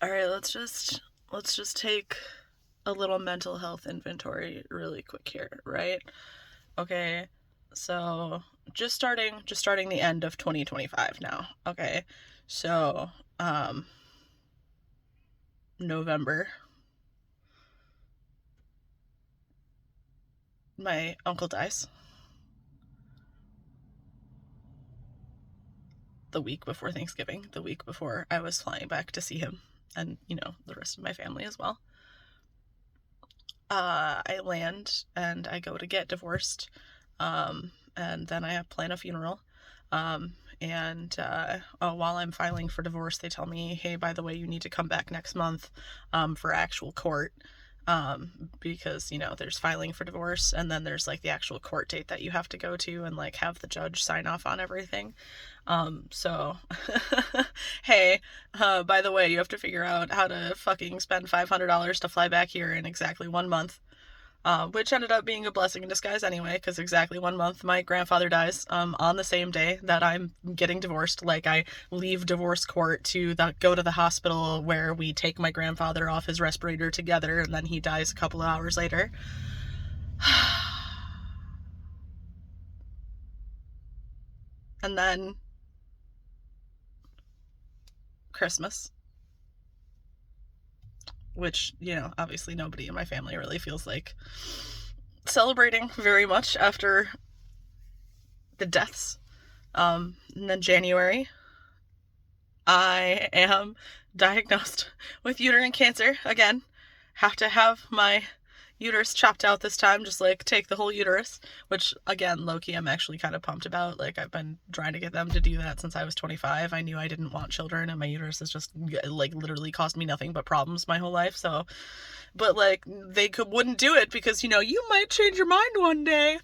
All right, let's just take a little mental health inventory really quick here, right? Okay. So, just starting the end of 2025 now. Okay. So, November, my uncle dies. The week before Thanksgiving, the week before I was flying back to see him and, the rest of my family as well. I land and I go to get divorced. And then I plan a funeral. And while I'm filing for divorce, they tell me, hey, by the way, you need to come back next month for actual court. Because, there's filing for divorce and then there's like the actual court date that you have to go to and like have the judge sign off on everything. So, hey, by the way, you have to figure out how to fucking spend $500 to fly back here in exactly 1 month. Which ended up being a blessing in disguise anyway, because exactly 1 month my grandfather dies on the same day that I'm getting divorced. Like, I leave divorce court to go to the hospital where we take my grandfather off his respirator together, and then he dies a couple of hours later. And then Christmas, which, obviously nobody in my family really feels like celebrating very much after the deaths. And then January, I am diagnosed with uterine cancer again. Have to have my uterus chopped out this time, just like take the whole uterus, which again, low-key, I'm actually kind of pumped about. Like, I've been trying to get them to do that since I was 25. I knew I didn't want children, and my uterus has just like literally caused me nothing but problems my whole life. So, but like, wouldn't do it because, you might change your mind one day.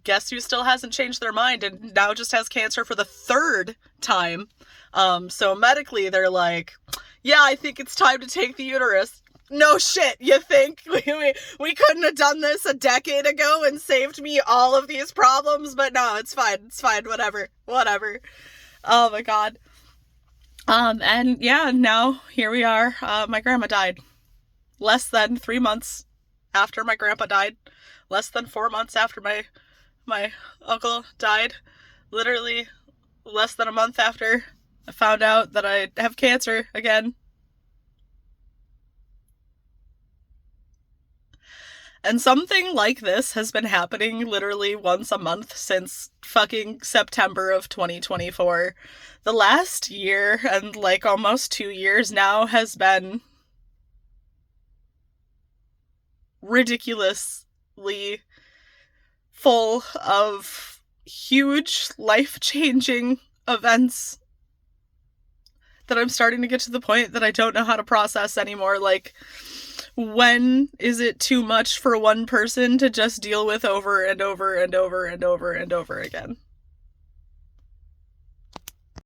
Guess who still hasn't changed their mind and now just has cancer for the third time? So medically they're like, yeah, I think it's time to take the uterus. No shit, you think? We couldn't have done this a decade ago and saved me all of these problems? But no, it's fine, whatever. Oh my god. And yeah, now here we are. My grandma died less than 3 months after my grandpa died, less than 4 months after my uncle died, literally less than a month after I found out that I have cancer again. And something like this has been happening literally once a month since fucking September of 2024. The last year and like almost 2 years now has been ridiculously full of huge life-changing events that I'm starting to get to the point that I don't know how to process anymore. Like, when is it too much for one person to just deal with over and over and over and over and over again?